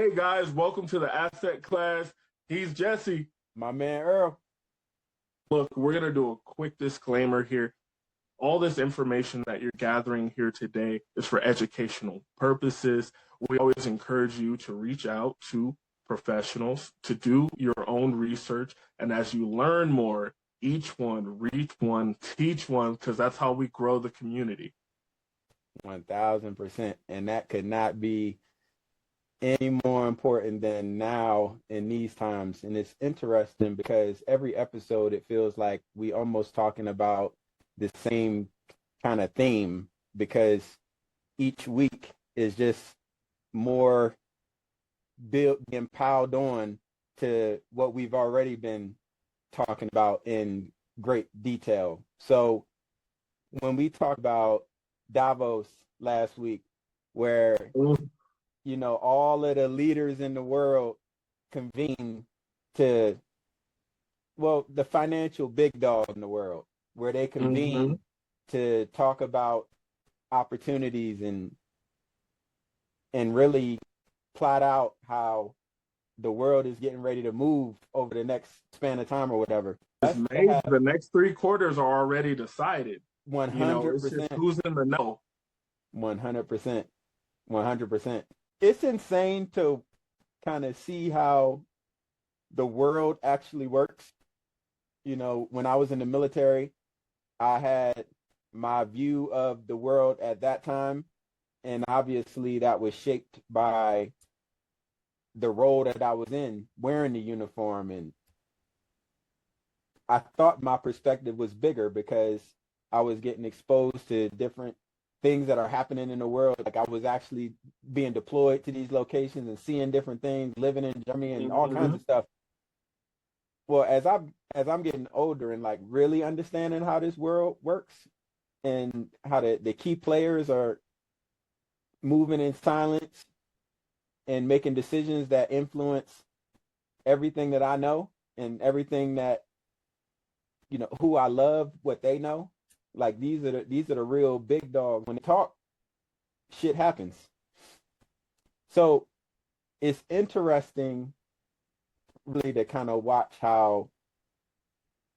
Hey guys, welcome to the asset class. He's Jesse. My man Earl. Look, we're going to do a quick disclaimer here. All this information that you're gathering here today is for educational purposes. We always encourage you to reach out to professionals, to do your own research. And as you learn more, each one, reach one, teach one, because that's how we grow the community. 1000%. And that could not be any more important than now in these times. And it's interesting because every episode, it feels like we almost talking about the same kind of theme, because each week is just more built and piled on to what we've already been talking about in great detail. So when we talk about Davos last week, where all of the leaders in the world convene to, the financial big dog in the world, where they convene to talk about opportunities and really plot out how the world is getting ready to move over the next span of time or whatever. The next 3 quarters are already decided. 100%. It's just who's in the know. 100%. 100%. It's insane to kind of see how the world actually works. When I was in the military, I had my view of the world at that time, and obviously that was shaped by the role that I was in, wearing the uniform. And I thought my perspective was bigger because I was getting exposed to different things that are happening in the world. Like, I was actually being deployed to these locations and seeing different things, living in Germany and all kinds of stuff. Well, as I'm getting older and like really understanding how this world works and how the key players are moving in silence and making decisions that influence everything that I know and everything that, who I love, what they know. Like, these are the real big dogs. When they talk, shit happens. So it's interesting really to kind of watch how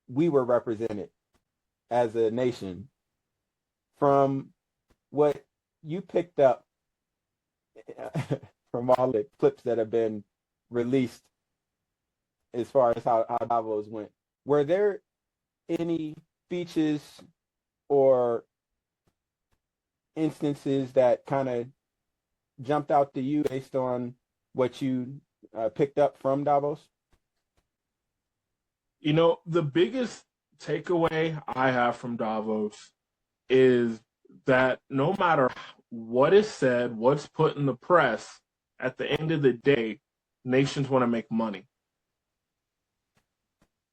we were represented as a nation from what you picked up from all the clips that have been released as far as how Davos went. Were there any speeches or instances that kind of jumped out to you based on what you picked up from Davos? The biggest takeaway I have from Davos is that no matter what is said, what's put in the press, at the end of the day, nations want to make money.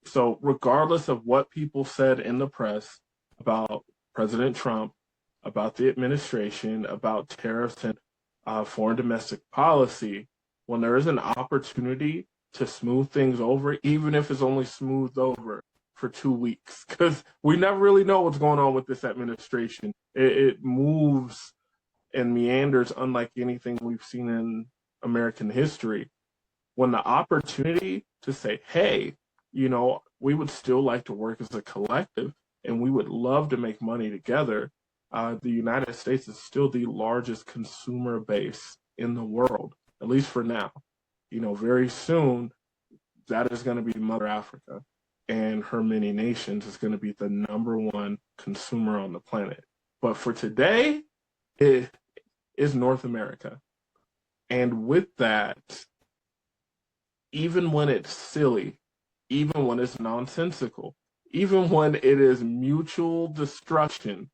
So regardless of what people said in the press about President Trump, about the administration, about tariffs and foreign domestic policy, when there is an opportunity to smooth things over, even if it's only smoothed over for 2 weeks, because we never really know what's going on with this administration. It moves and meanders unlike anything we've seen in American history. When the opportunity to say, hey, we would still like to work as a collective and we would love to make money together. The United States is still the largest consumer base in the world, at least for now. Very soon, that is going to be Mother Africa, and her many nations is going to be the #1 consumer on the planet. But for today, it is North America. And with that, even when it's silly, even when it's nonsensical, even when it is mutual destruction,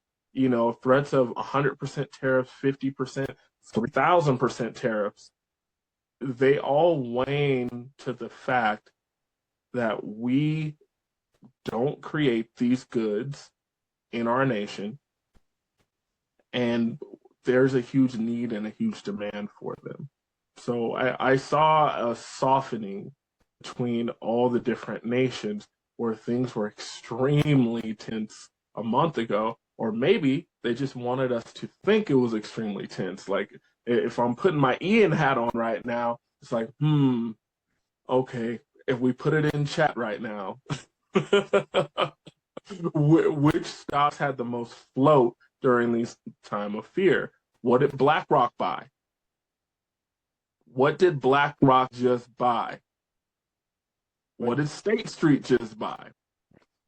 threats of 100% tariffs, 50%, 3,000% tariffs, they all wane to the fact that we don't create these goods in our nation, and there's a huge need and a huge demand for them. So I saw a softening between all the different nations where things were extremely tense a month ago, or maybe they just wanted us to think it was extremely tense. Like, if I'm putting my Ian hat on right now, It's like, okay, if we put it in chat right now, which stocks had the most float during these time of fear? What did BlackRock buy? What did BlackRock just buy? What did State Street just buy?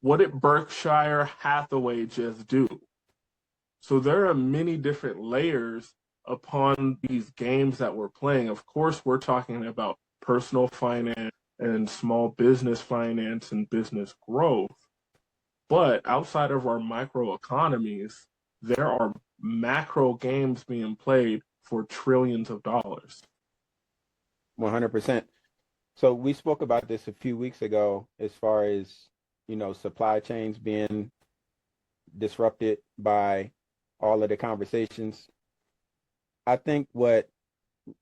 What did Berkshire Hathaway just do? So there are many different layers upon these games that we're playing. Of course, we're talking about personal finance and small business finance and business growth. But outside of our micro economies, there are macro games being played for trillions of dollars. 100%. So we spoke about this a few weeks ago as far as, supply chains being disrupted by all of the conversations. I think what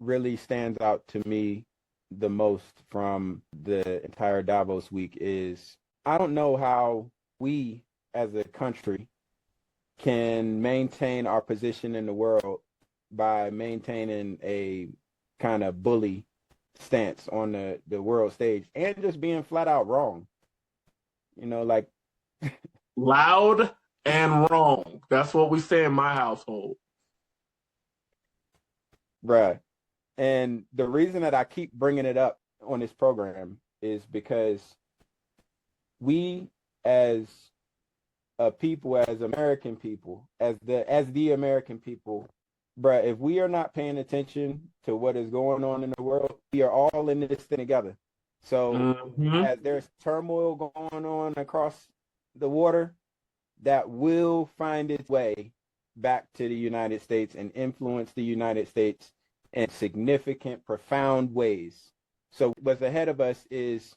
really stands out to me the most from the entire Davos week is I don't know how we as a country can maintain our position in the world by maintaining a kind of bully stance on the world stage and just being flat out wrong. Like Loud and wrong. That's what we say in my household. bruh. And the reason that I keep bringing it up on this program is because we as a people, as American people, as the American people, bruh, if we are not paying attention to what is going on in the world, we are all in this thing together. So as there's turmoil going on across the water, that will find its way back to the United States and influence the United States in significant, profound ways. So what's ahead of us is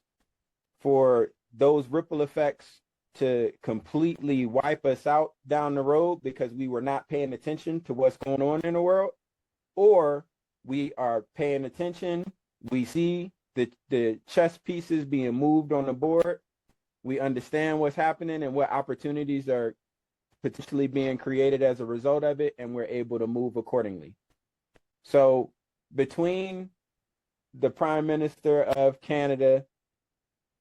for those ripple effects to completely wipe us out down the road because we were not paying attention to what's going on in the world, or we are paying attention, we see the chess pieces being moved on the board, we understand what's happening and what opportunities are potentially being created as a result of it, and we're able to move accordingly. So between the Prime Minister of Canada,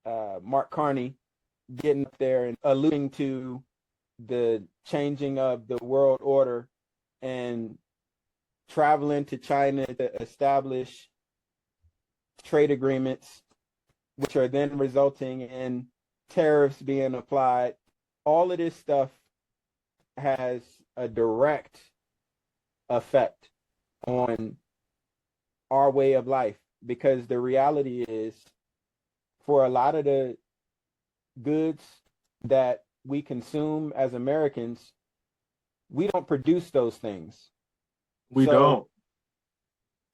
Mark Carney, getting up there and alluding to the changing of the world order and traveling to China to establish trade agreements, which are then resulting in tariffs being applied, all of this stuff has a direct effect on our way of life, because the reality is for a lot of the goods that we consume as Americans, we don't produce those things. We don't.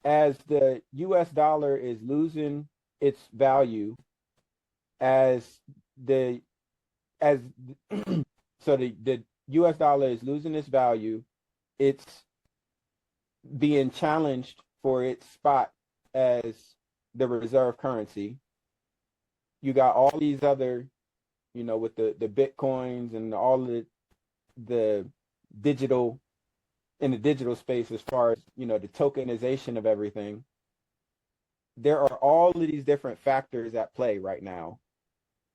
As the US dollar is losing its value, the US dollar is losing its value, it's being challenged for its spot as the reserve currency. You got all these other, with the Bitcoins and all of the digital, in the digital space, as far as, the tokenization of everything. There are all of these different factors at play right now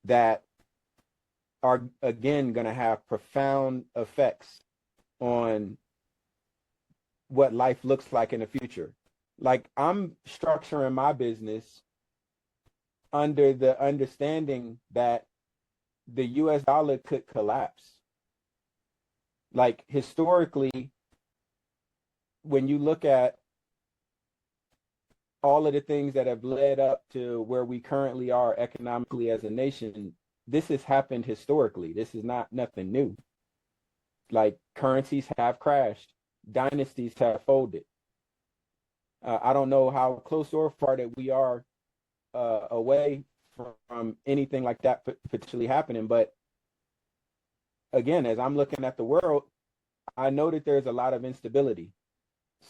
that are, again, going to have profound effects on what life looks like in the future. Like, I'm structuring my business under the understanding that the US dollar could collapse. Like, historically, when you look at all of the things that have led up to where we currently are economically as a nation, this has happened historically. This is not nothing new. Like, currencies have crashed, dynasties have folded. I don't know how close or far that we are away from anything like that potentially happening, but again, as I'm looking at the world, I know that there's a lot of instability.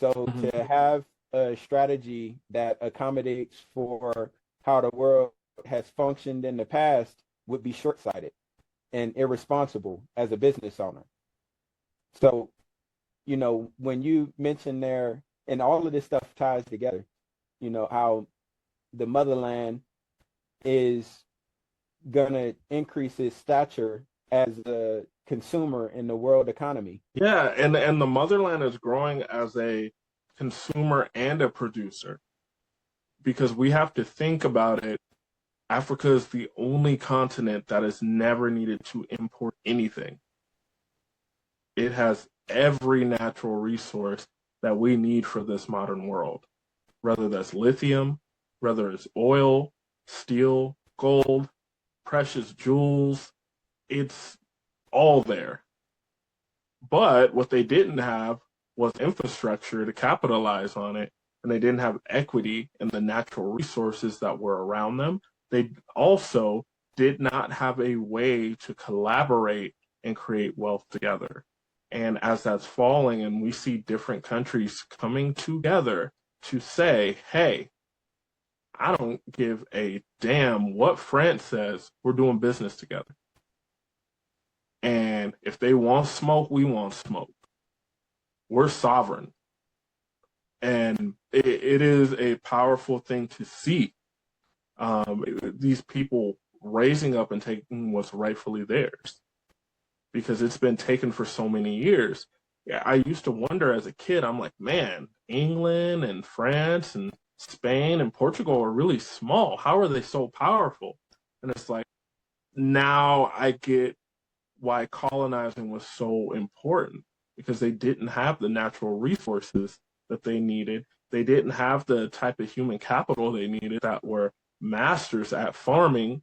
So to have a strategy that accommodates for how the world has functioned in the past would be short-sighted and irresponsible as a business owner. So, when you mention there, and all of this stuff ties together, how the motherland is going to increase its stature as a consumer in the world economy. Yeah, and the motherland is growing as a consumer and a producer, because we have to think about it. Africa is the only continent that has never needed to import anything. It has every natural resource that we need for this modern world, whether that's lithium, whether it's oil, steel, gold, precious jewels. It's all there. But what they didn't have was infrastructure to capitalize on it, and they didn't have equity in the natural resources that were around them. They also did not have a way to collaborate and create wealth together. And as that's falling, and we see different countries coming together to say, hey, I don't give a damn what France says, we're doing business together. And if they want smoke, we want smoke. We're sovereign. And it is a powerful thing to see. These people raising up and taking what's rightfully theirs, because it's been taken for so many years. Yeah, I used to wonder as a kid, I'm like, man, England and France and Spain and Portugal are really small. How are they so powerful? And it's like, now I get why colonizing was so important, because they didn't have the natural resources that they needed. They didn't have the type of human capital they needed that were masters at farming,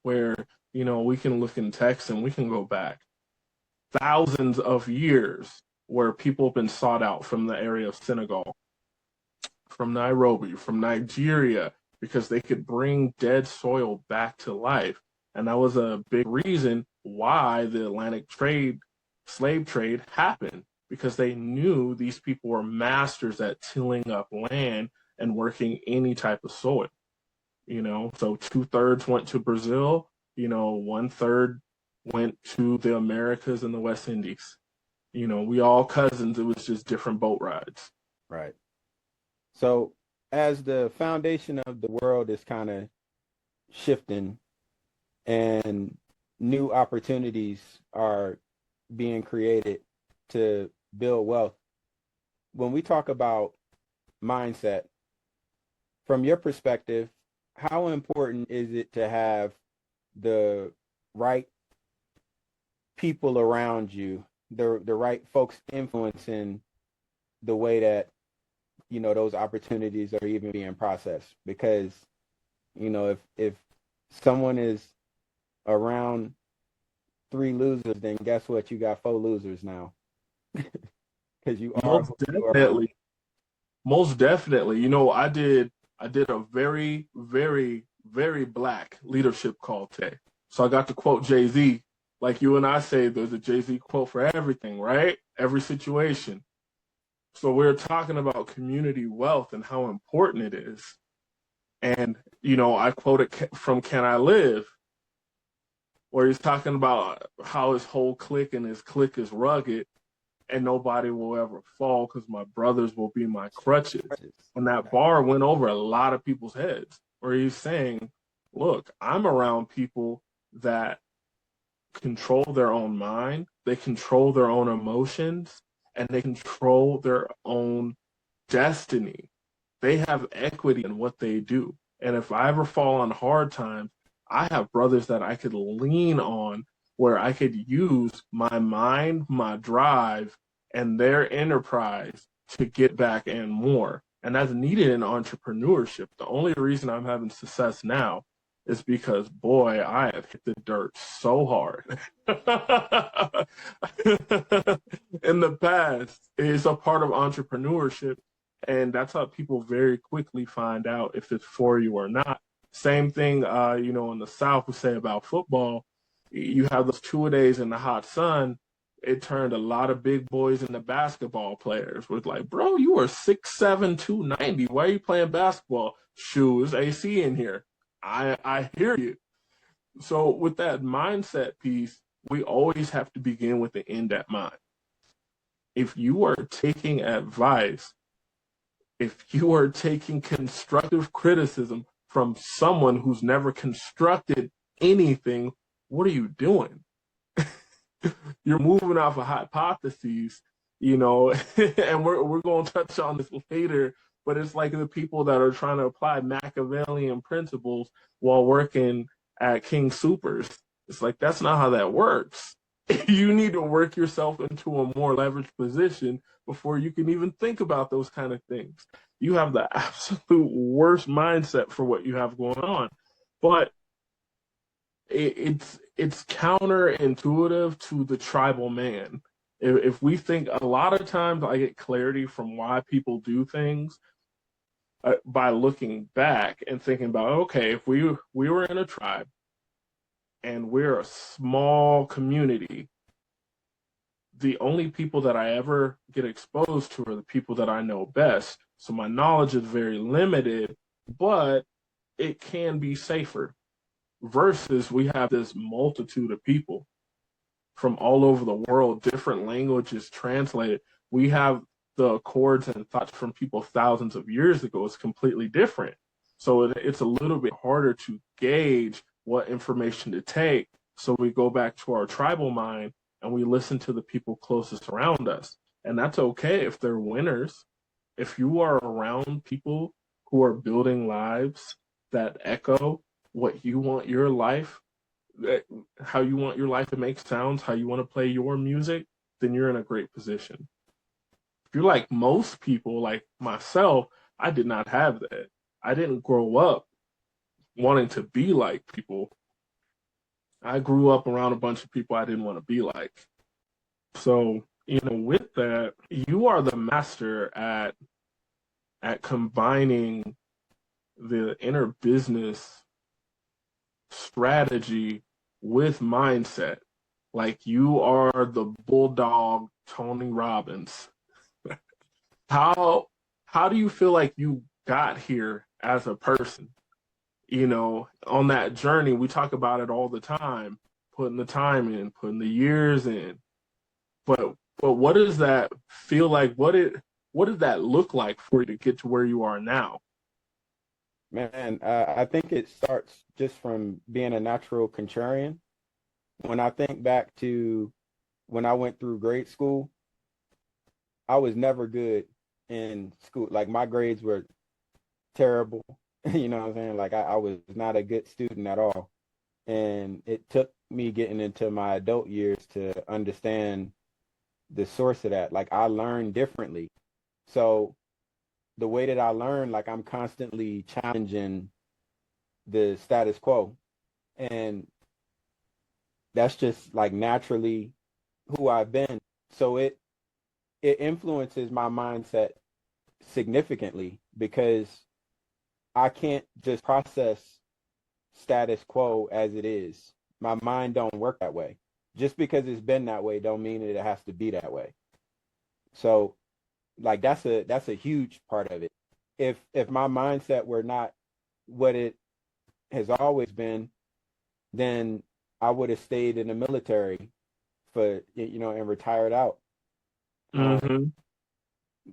where, we can look in text and we can go back thousands of years where people have been sought out from the area of Senegal, from Nairobi, from Nigeria, because they could bring dead soil back to life. And that was a big reason why the Atlantic slave trade happened, because they knew these people were masters at tilling up land and working any type of soil. So 2/3 went to Brazil, 1/3 went to the Americas and the West Indies. We all cousins. It was just different boat rides. Right. So as the foundation of the world is kind of shifting and new opportunities are being created to build wealth, when we talk about mindset, from your perspective, how important is it to have the right people around you, the right folks influencing the way that those opportunities are even being processed? Because if someone is around 3 losers, then guess what? You got 4 losers now. Because you are most definitely. I did a very, very, very black leadership call today. So I got to quote Jay-Z. Like you and I say, there's a Jay-Z quote for everything, right? Every situation. So we're talking about community wealth and how important it is. And, I quoted from Can I Live, where he's talking about how his whole clique and his clique is rugged, and nobody will ever fall because my brothers will be my crutches. And that bar went over a lot of people's heads, where he's saying, look, I'm around people that control their own mind, they control their own emotions, and they control their own destiny. They have equity in what they do. And if I ever fall on hard times, I have brothers that I could lean on, where I could use my mind, my drive, and their enterprise to get back and more. And that's needed in entrepreneurship. The only reason I'm having success now is because, boy, I have hit the dirt so hard. In the past, it's a part of entrepreneurship. And that's how people very quickly find out if it's for you or not. Same thing, in the South, we say about football. You have those 2 days in the hot sun. It turned a lot of big boys into basketball players. Was like, bro, you are 6'7", 290. Why are you playing basketball? Shoe, it's AC in here. I hear you. So with that mindset piece, we always have to begin with the end at mind. If you are taking advice If you are taking constructive criticism from someone who's never constructed anything, what are you doing? You're moving off of hypotheses, and we're going to touch on this later, but it's like the people that are trying to apply Machiavellian principles while working at King Supers. It's like, that's not how that works. You need to work yourself into a more leveraged position before you can even think about those kind of things. You have the absolute worst mindset for what you have going on. But it's counterintuitive to the tribal man. If we think, a lot of times I get clarity from why people do things by looking back and thinking about, okay, if we were in a tribe and we're a small community, the only people that I ever get exposed to are the people that I know best. So my knowledge is very limited, but it can be safer. Versus we have this multitude of people from all over the world, different languages translated. We have the accords and thoughts from people thousands of years ago is completely different. So it's a little bit harder to gauge what information to take. So we go back to our tribal mind and we listen to the people closest around us. And that's okay if they're winners. If you are around people who are building lives that echo what you want your life, how you want your life to make sounds, how you want to play your music, then you're in a great position. If you're like most people, like myself, I did not have that. I didn't grow up wanting to be like people. I grew up around a bunch of people I didn't want to be like. So, with that, you are the master at combining the inner business strategy with mindset. Like, you are the bulldog Tony Robbins. How do you feel like you got here as a person? On that journey, we talk about it all the time, putting the time in, putting the years in. But what does that feel like? What did that look like for you to get to where you are now? Man, I think it starts just from being a natural contrarian. When I think back to when I went through grade school, I was never good in school. Like, my grades were terrible. You know what I'm saying? Like, I was not a good student at all. And it took me getting into my adult years to understand the source of that. Like, I learned differently. So the way that I learn, like, I'm constantly challenging the status quo. And that's just like naturally who I've been. So it influences my mindset significantly because I can't just process status quo as it is. My mind don't work that way. Just because it's been that way don't mean that it has to be that way. So, like, that's a huge part of it. If my mindset were not what it has always been, then I would have stayed in the military and retired out. Mm-hmm.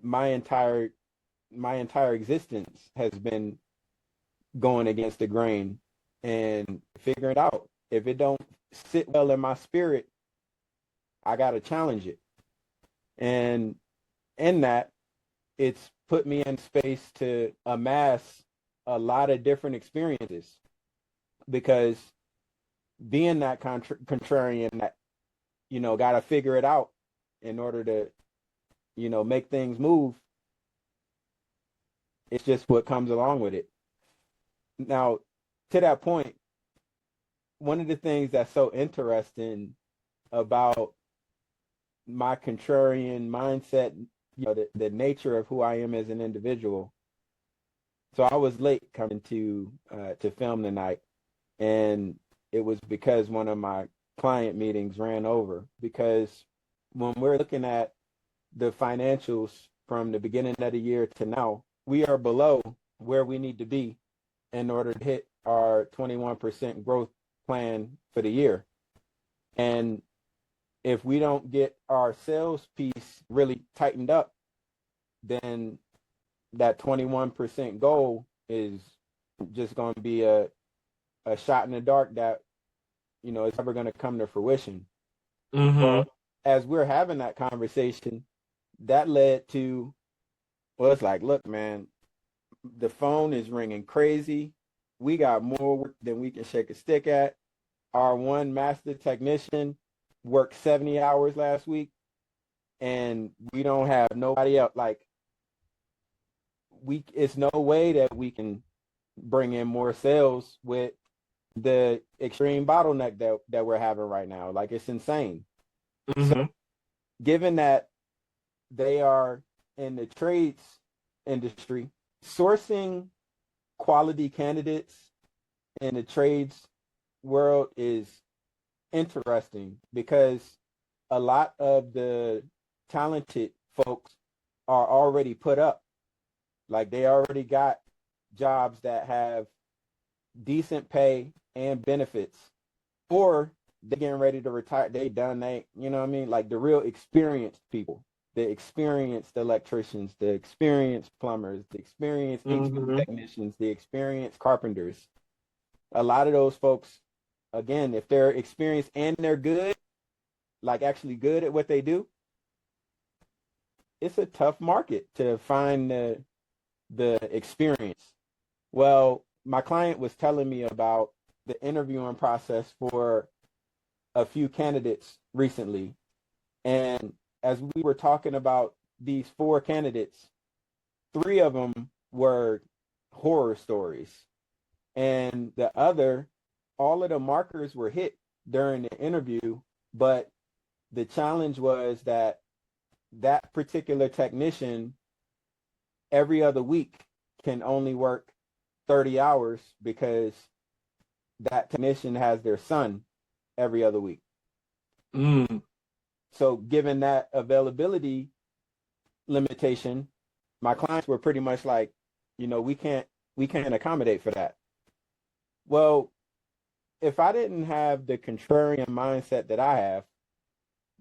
My entire existence has been going against the grain and figuring it out. If it don't sit well in my spirit, I got to challenge it. And in that, it's put me in space to amass a lot of different experiences because being that contrarian that, got to figure it out in order to, make things move. It's just what comes along with it. Now, to that point, one of the things that's so interesting about my contrarian mindset, the nature of who I am as an individual. So I was late coming to film tonight, and it was because one of my client meetings ran over. Because when we're looking at the financials from the beginning of the year to now, we are below where we need to be in order to hit our 21% growth plan for the year. And if we don't get our sales piece really tightened up, then that 21% goal is just going to be a shot in the dark that, it's never going to come to fruition. Well, as we're having that conversation, that led to, well, it's like, look, man, the phone is ringing crazy. We got more work than we can shake a stick at. Our one master technician worked 70 hours last week, and we don't have nobody else. Like, it's no way that we can bring in more sales with the extreme bottleneck that we're having right now. Like, it's insane. So given that they are in the trades industry, sourcing quality candidates in the trades world is interesting because a lot of the talented folks are already put up. Like, they already got jobs that have decent pay and benefits, or they're getting ready to retire. They you know what I mean? Like, the real experienced people, the experienced electricians, the experienced plumbers, the experienced HVAC technicians, the experienced carpenters. A lot of those folks, again, if they're experienced and they're good, like actually good at what they do, it's a tough market to find the experience. Well, my client was telling me about the interviewing process for a few candidates recently. And as we were talking about these 4 candidates, 3 of them were horror stories. And the other, all of the markers were hit during the interview, but the challenge was that particular technician every other week can only work 30 hours because that technician has their son every other week. So given that availability limitation, my clients were pretty much like, we can't accommodate for that. Well, if I didn't have the contrarian mindset that I have,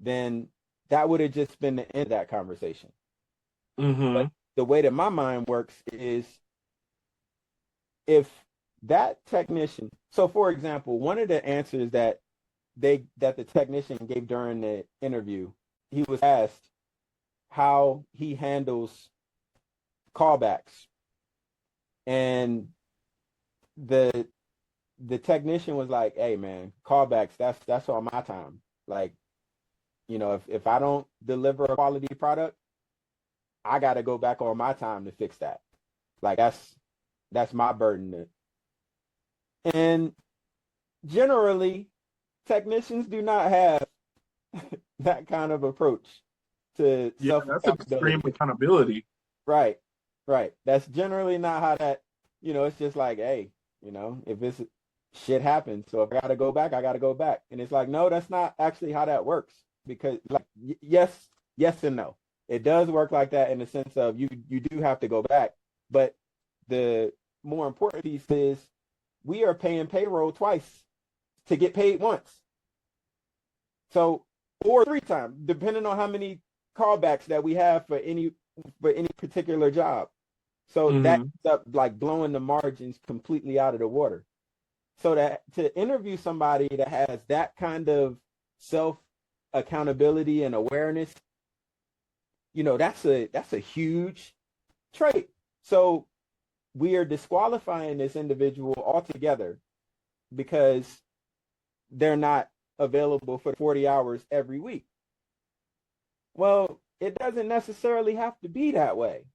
then that would have just been the end of that conversation. But the way that my mind works is, if that technician, so for example, one of the answers that the technician gave during the interview, he was asked how he handles callbacks, and the technician was like, "Hey man, callbacks, that's on my time. Like, if I don't deliver a quality product, I got to go back on my time to fix that. Like, that's my burden." And generally, technicians do not have that kind of approach to that's extreme accountability. Right. That's generally not how that, it's just like, hey, if it's shit happens, so if I gotta go back, I gotta go back. And it's like, no, that's not actually how that works. Because, like, yes and no. It does work like that in the sense of you do have to go back. But the more important piece is, we are paying payroll twice to get paid once. So, or 3 times, depending on how many callbacks that we have for any particular job. So that ends up like blowing the margins completely out of the water. So that to interview somebody that has that kind of self accountability and awareness, that's a huge trait. So we are disqualifying this individual altogether because they're not available for 40 hours every week. Well, it doesn't necessarily have to be that way,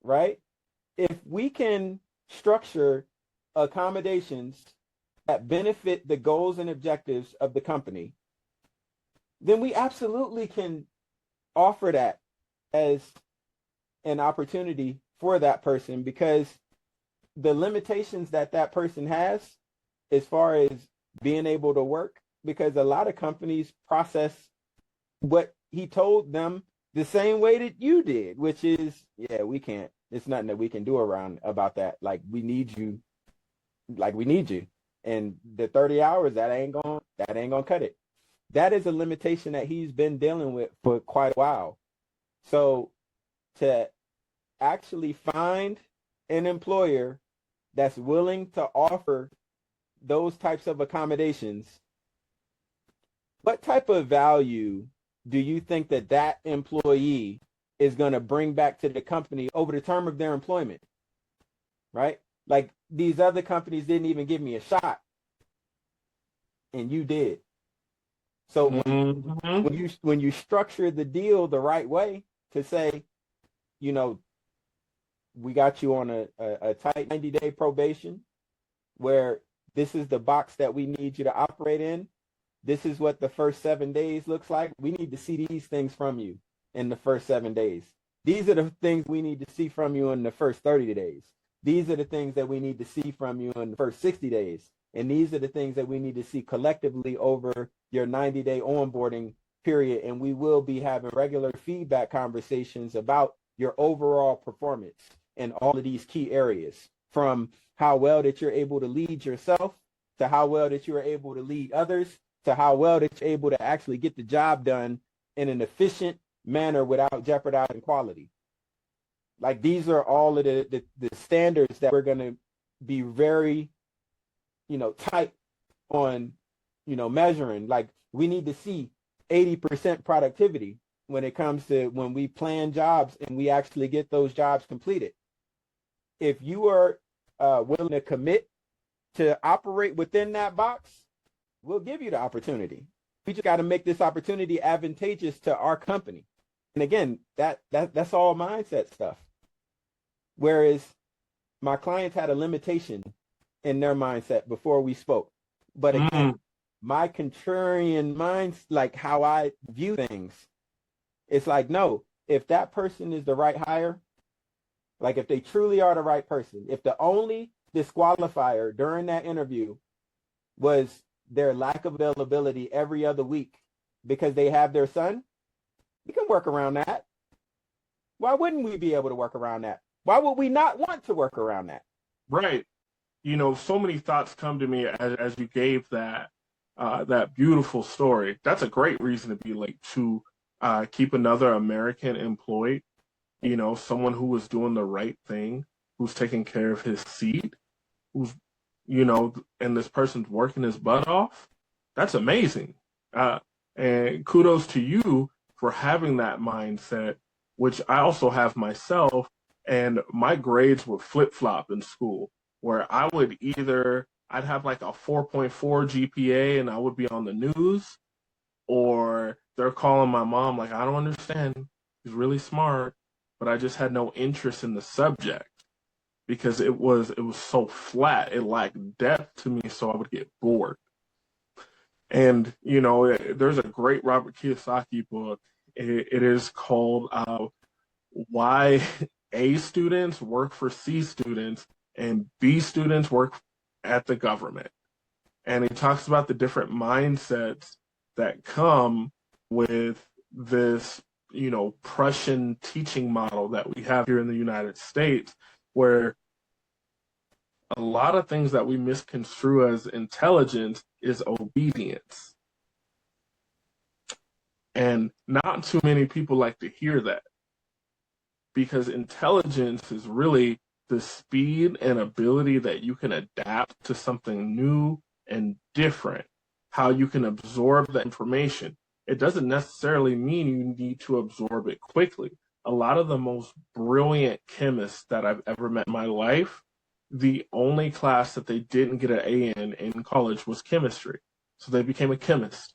right? If we can structure accommodations that benefit the goals and objectives of the company, then we absolutely can offer that as an opportunity for that person, because the limitations that person has as far as being able to work, because a lot of companies process what he told them the same way that you did, which is, yeah, we can't. It's nothing that we can do about that. Like, we need you. And the 30 hours, that ain't gonna cut it. That is a limitation that he's been dealing with for quite a while. So to actually find an employer that's willing to offer those types of accommodations, what type of value do you think that that employee is going to bring back to the company over the term of their employment? Right? Like, these other companies didn't even give me a shot, and you did. So when you structure the deal the right way to say, you know, we got you on a tight 90-day probation where this is the box that we need you to operate in. This is what the first 7 days looks like. We need to see these things from you in the first 7 days. These are the things we need to see from you in the first 30 days. These are the things that we need to see from you in the first 60 days. And these are the things that we need to see collectively over your 90-day onboarding period. And we will be having regular feedback conversations about your overall performance in all of these key areas, from how well that you're able to lead yourself, to how well that you are able to lead others, to how well that you're able to actually get the job done in an efficient manner without jeopardizing quality. Like, these are all of the standards that we're going to be very, tight on, measuring. Like, we need to see 80% productivity when it comes to when we plan jobs and we actually get those jobs completed. If you are willing to commit to operate within that box, we'll give you the opportunity. We just got to make this opportunity advantageous to our company. And again, that's all mindset stuff. Whereas my clients had a limitation in their mindset before we spoke. But again, my contrarian mind, like how I view things, it's like, no, if that person is the right hire, like if they truly are the right person, if the only disqualifier during that interview was their lack of availability every other week because they have their son, we can work around that. Why wouldn't we be able to work around that? Why would we not want to work around that? Right. So many thoughts come to me as you gave that beautiful story. That's a great reason to be late, to keep another American employed, someone who was doing the right thing, who's taking care of his seat, who's, and this person's working his butt off. That's amazing. And kudos to you for having that mindset, which I also have myself. And my grades would flip-flop in school, where I'd have like a 4.4 GPA and I would be on the news, or they're calling my mom like, I don't understand. He's really smart, but I just had no interest in the subject because it was so flat. It lacked depth to me, so I would get bored. And, there's a great Robert Kiyosaki book. It is called Why A students work for C students and B students work at the government. And he talks about the different mindsets that come with this, Prussian teaching model that we have here in the United States, where a lot of things that we misconstrue as intelligence is obedience. And not too many people like to hear that, because intelligence is really the speed and ability that you can adapt to something new and different, how you can absorb the information. It doesn't necessarily mean you need to absorb it quickly. A lot of the most brilliant chemists that I've ever met in my life, the only class that they didn't get an A in college was chemistry. So they became a chemist.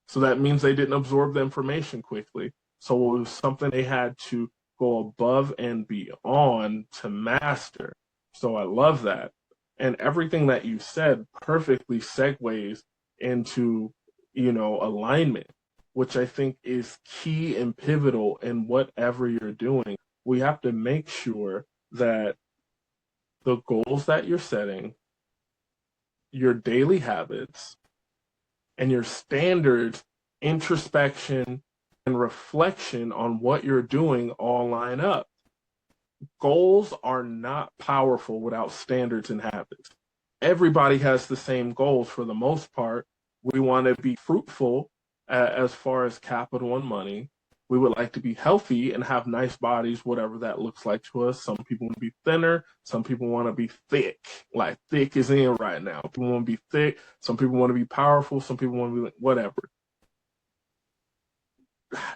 So that means they didn't absorb the information quickly. So it was something they had to go above and beyond to master. So I love that. And everything that you said perfectly segues into, alignment, which I think is key and pivotal in whatever you're doing. We have to make sure that the goals that you're setting, your daily habits, and your standards, introspection, and reflection on what you're doing all line up. Goals are not powerful without standards and habits. Everybody has the same goals for the most part. We want to be fruitful as far as capital and money. We would like to be healthy and have nice bodies, whatever that looks like to us. Some people want to be thinner. Some people want to be thick. Like thick is in right now. People want to be thick. Some people want to be powerful. Some people want to be whatever.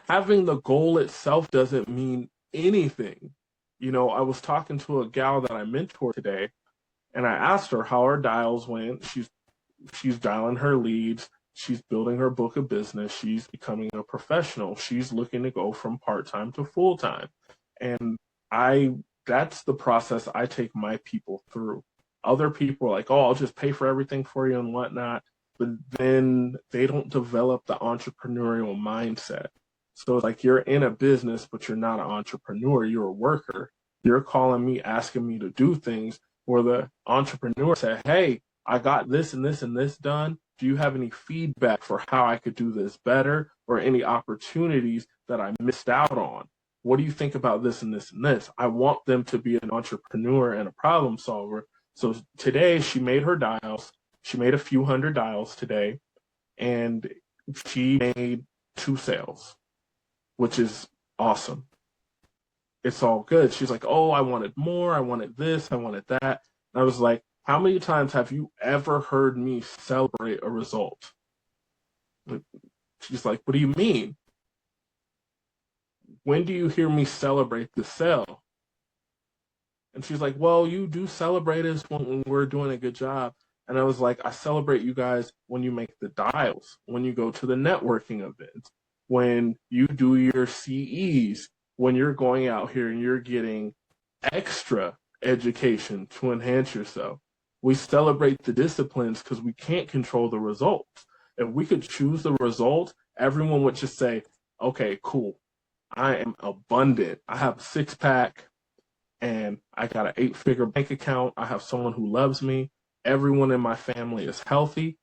Having the goal itself doesn't mean anything. You know, I was talking to a gal that I mentor today, and I asked her how her dials went. She's dialing her leads. She's building her book of business. She's becoming a professional. She's looking to go from part-time to full-time. And that's the process I take my people through. Other people are like, oh, I'll just pay for everything for you and whatnot. But then they don't develop the entrepreneurial mindset. So it's like you're in a business, but you're not an entrepreneur. You're a worker. You're calling me, asking me to do things where the entrepreneur said, hey, I got this and this and this done. Do you have any feedback for how I could do this better or any opportunities that I missed out on? What do you think about this and this and this? I want them to be an entrepreneur and a problem solver. So today she made her dials. She made a few hundred dials today, and she made 2 sales, which is awesome. It's all good. She's like, oh, I wanted more. I wanted this. I wanted that. And I was like, how many times have you ever heard me celebrate a result? She's like, what do you mean? When do you hear me celebrate the sale? And she's like, well, you do celebrate us when we're doing a good job. And I was like, I celebrate you guys when you make the dials, when you go to the networking events, when you do your CEs, when you're going out here and you're getting extra education to enhance yourself. We celebrate the disciplines because we can't control the results. If we could choose the result, everyone would just say, okay, cool. I am abundant. I have a 6-pack and I got an 8-figure bank account. I have someone who loves me. Everyone in my family is healthy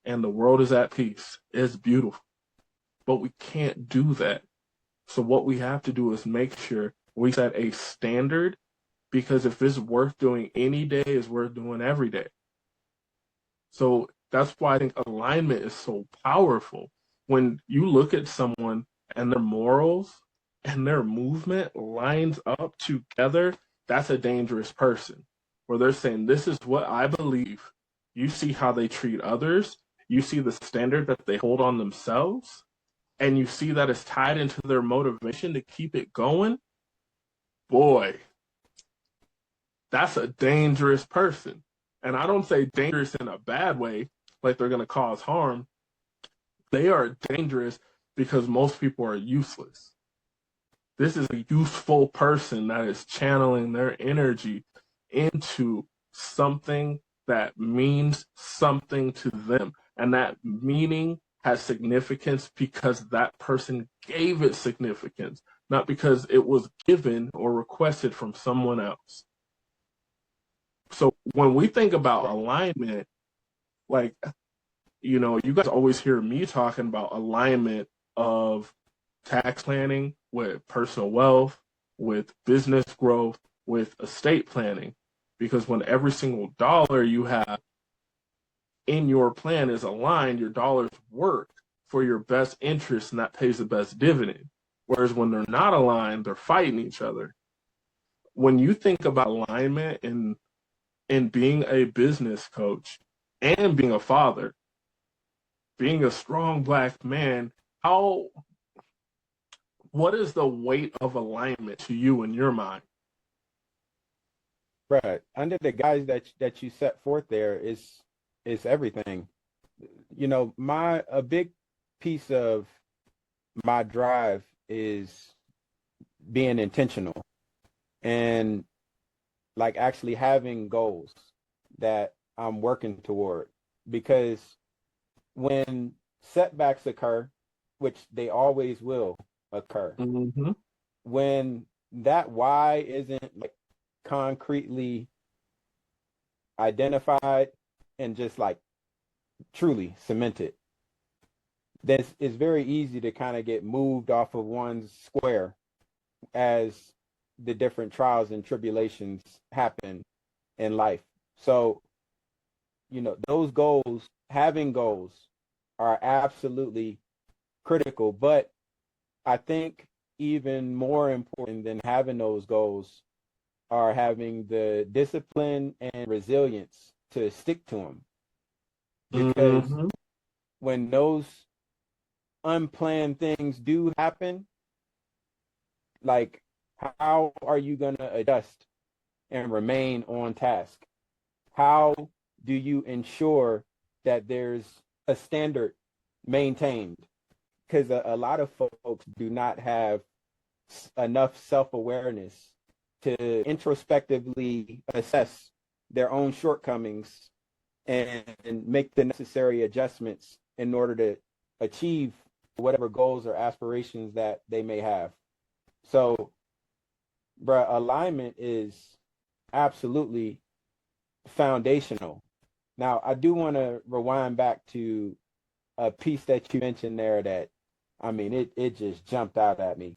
and the world is at peace. It's beautiful. But we can't do that. So what we have to do is make sure we set a standard, because if it's worth doing any day, it's worth doing every day. So that's why I think alignment is so powerful. When you look at someone and their morals and their movement lines up together, that's a dangerous person. Where they're saying, this is what I believe. You see how they treat others. You see the standard that they hold on themselves. And you see that it's tied into their motivation to keep it going. Boy, that's a dangerous person. And I don't say dangerous in a bad way, like they're going to cause harm. They are dangerous because most people are useless. This is a useful person that is channeling their energy into something that means something to them. And that meaning has significance because that person gave it significance, not because it was given or requested from someone else. So when we think about alignment, like, you know, you guys always hear me talking about alignment of tax planning with personal wealth, with business growth, with estate planning, because when every single dollar you have in your plan is aligned, your dollars work for your best interest, and that pays the best dividend. Whereas when they're not aligned, they're fighting each other. When you think about alignment in being a business coach and being a father, being a strong Black man, what is the weight of alignment to you in your mind? Right. Under the guise that you set forth there is everything. You know, a big piece of my drive is being intentional and like actually having goals that I'm working toward. Because when setbacks occur, which they always will occur, Mm-hmm. when that why isn't like concretely identified and just like truly cemented, then it's very easy to kind of get moved off of one's square as the different trials and tribulations happen in life. So, you know, those goals, having goals are absolutely critical. But I think even more important than having those goals are having the discipline and resilience to stick to them. Because Mm-hmm. when those unplanned things do happen, like, how are you going to adjust and remain on task? How do you ensure that there's a standard maintained? Because a lot of folks do not have enough self-awareness to introspectively assess their own shortcomings and make the necessary adjustments in order to achieve whatever goals or aspirations that they may have. So, bruh, alignment is absolutely foundational. Now, I do want to rewind back to a piece that you mentioned there that, I mean, it just jumped out at me.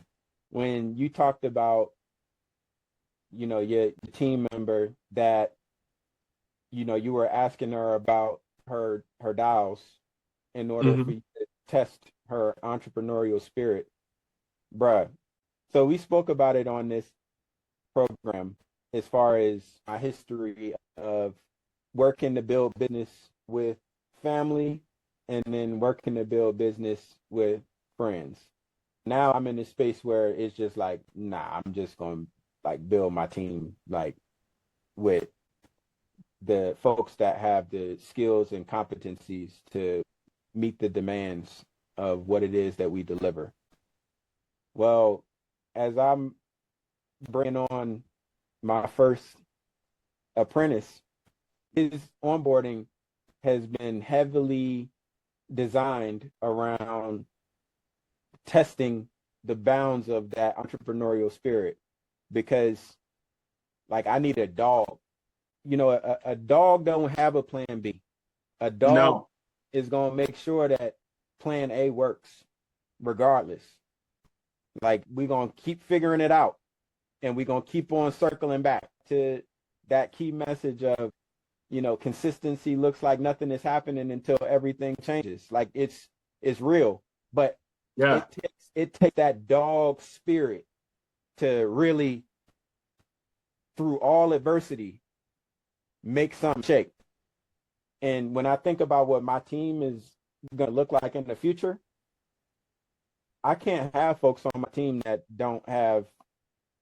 When you talked about, your team member that, you were asking her about her dials in order Mm-hmm. for you to test her entrepreneurial spirit. Bruh. So we spoke about it on this program as far as my history of working to build business with family and then working to build business with friends. Now I'm in a space where it's just like, nah, I'm just going to like build my team like with the folks that have the skills and competencies to meet the demands of what it is that we deliver. Well, as I'm bringing on my first apprentice, his onboarding has been heavily designed around testing the bounds of that entrepreneurial spirit because, like, I need a dog. A dog don't have a plan B. A dog No. is going to make sure that plan A works regardless. Like, we're going to keep figuring it out and we're going to keep on circling back to that key message of, consistency looks like nothing is happening until everything changes. Like, it's real, but Yeah. it takes that dog spirit to really, through all adversity, make something shake. And when I think about what my team is going to look like in the future, I can't have folks on my team that don't have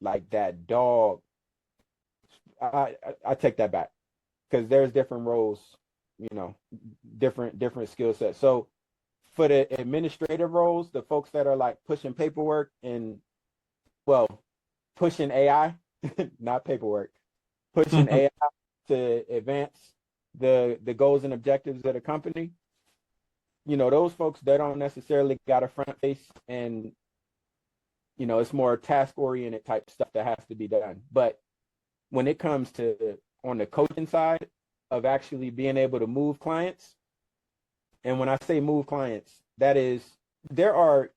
like that dog. I take that back because there's different roles, different skill sets. So for the administrative roles, the folks that are like pushing paperwork and, well, pushing AI, not paperwork, pushing AI to advance the goals and objectives of the company. Those folks, they don't necessarily got a front face and, it's more task oriented type stuff that has to be done. But when it comes to on the coaching side of actually being able to move clients, and when I say move clients, that is, there are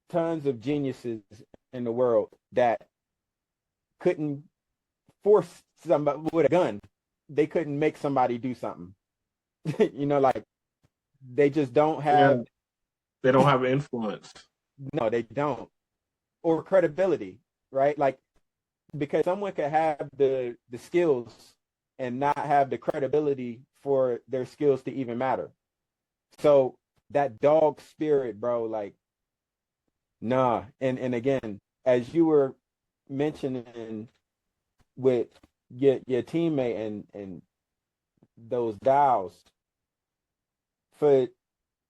tons of geniuses in the world that couldn't force somebody with a gun. They couldn't make somebody do something. Like, they just don't Yeah. have, They don't have influence. no, they don't, or credibility, right? Like, because someone could have the skills and not have the credibility for their skills to even matter. So that dog spirit, bro, like, nah. And again, as you were mentioning with your teammate and those dials, for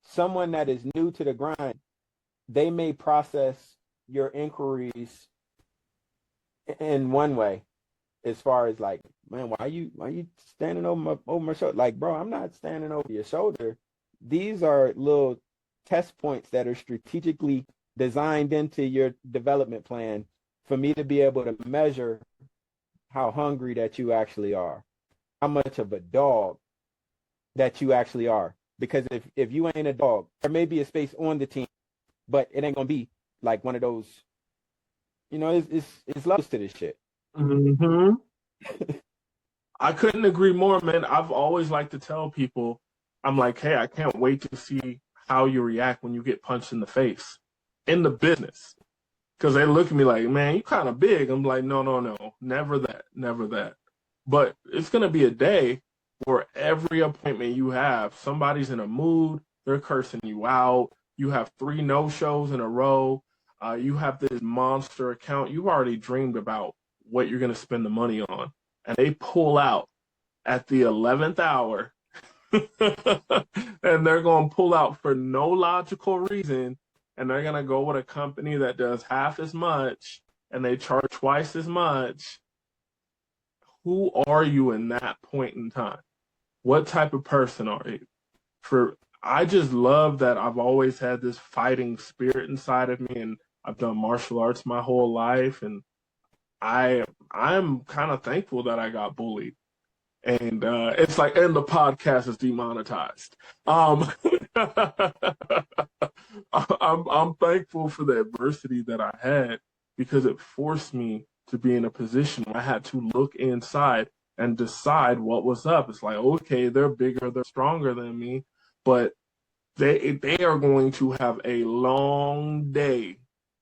someone that is new to the grind, they may process your inquiries in one way, as far as like, man, why you standing over my shoulder? Like, bro, I'm not standing over your shoulder. These are little test points that are strategically designed into your development plan for me to be able to measure how hungry that you actually are, how much of a dog that you actually are. Because if you ain't a dog, there may be a space on the team, but it ain't gonna be like one of those. It's levels to this shit. Mm-hmm. I couldn't agree more, man. I've always liked to tell people, I'm like, hey, I can't wait to see how you react when you get punched in the face in the business. Because they look at me like, man, you kind of big. I'm like, no, no, no, never that, never that. But it's going to be a day where every appointment you have, somebody's in a mood, they're cursing you out. You have 3 no-shows in a row. You have this monster account. You've already dreamed about what you're going to spend the money on. And they pull out at the 11th hour and they're going to pull out for no logical reason. And they're going to go with a company that does half as much and they charge twice as much. Who are you in that point in time? What type of person are you? I just love that I've always had this fighting spirit inside of me, and I've done martial arts my whole life, and I'm kind of thankful that I got bullied. And it's like, and the podcast is demonetized. I'm thankful for the adversity that I had because it forced me to be in a position where I had to look inside and decide what was up. It's like, okay, they're bigger, they're stronger than me, but they are going to have a long day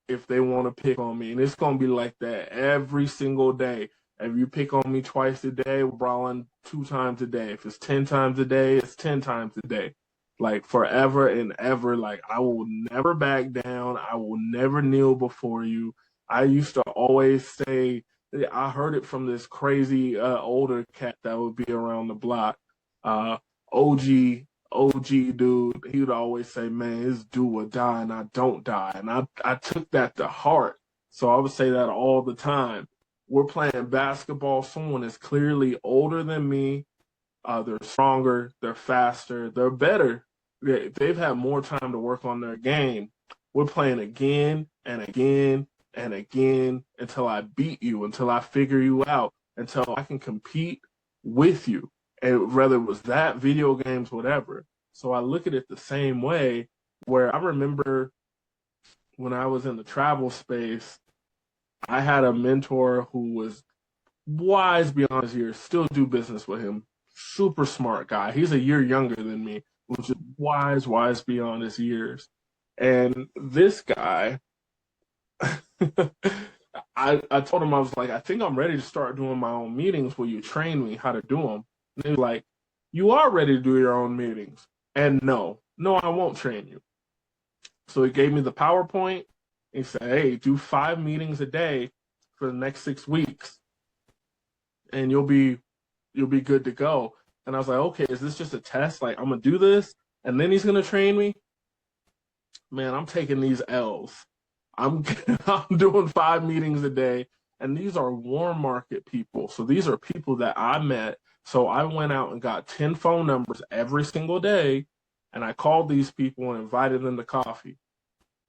if they want to pick on me. And it's going to be like that every single day. If you pick on me twice a day, we're brawling 2 times a day. If it's 10 times a day, it's 10 times a day. Like forever and ever, like I will never back down. I will never kneel before you. I used to always say, I heard it from this crazy older cat that would be around the block. OG dude, he would always say, man, it's do or die, and I don't die. And I took that to heart. So I would say that all the time. We're playing basketball. Someone is clearly older than me. They're stronger. They're faster. They're better. They've had more time to work on their game. We're playing again and again and again until I beat you, until I figure you out, until I can compete with you. And whether it was that, video games, whatever. So I look at it the same way, where I remember when I was in the travel space, I had a mentor who was wise beyond his years, still do business with him. Super smart guy. He's a year younger than me, which is wise beyond his years. And this guy, I told him, I was like, I think I'm ready to start doing my own meetings. Will you train me how to do them? And he was like, you are ready to do your own meetings. And no, I won't train you. So he gave me the PowerPoint. He said, hey, do 5 meetings a day for the next 6 weeks, and you'll be good to go. And I was like, okay, is this just a test? Like, I'm going to do this, and then he's going to train me? Man, I'm taking these L's. I'm doing 5 meetings a day, and these are warm market people. So these are people that I met. So I went out and got 10 phone numbers every single day, and I called these people and invited them to coffee.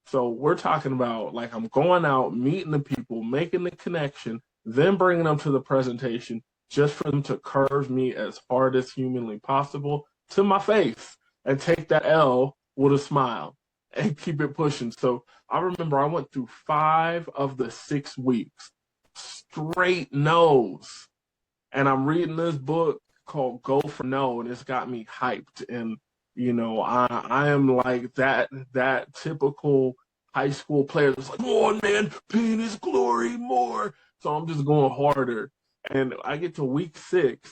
So we're talking about, like, I'm going out, meeting the people, making the connection, then bringing them to the presentation just for them to curve me as hard as humanly possible to my face and take that L with a smile and keep it pushing. So I remember I went through 5 of the 6 weeks, straight no's. And I'm reading this book called Go for No, and it's got me hyped. And you know, I am like that typical high school player that's like, come on, man, pain is glory more. So I'm just going harder. And I get to week 6,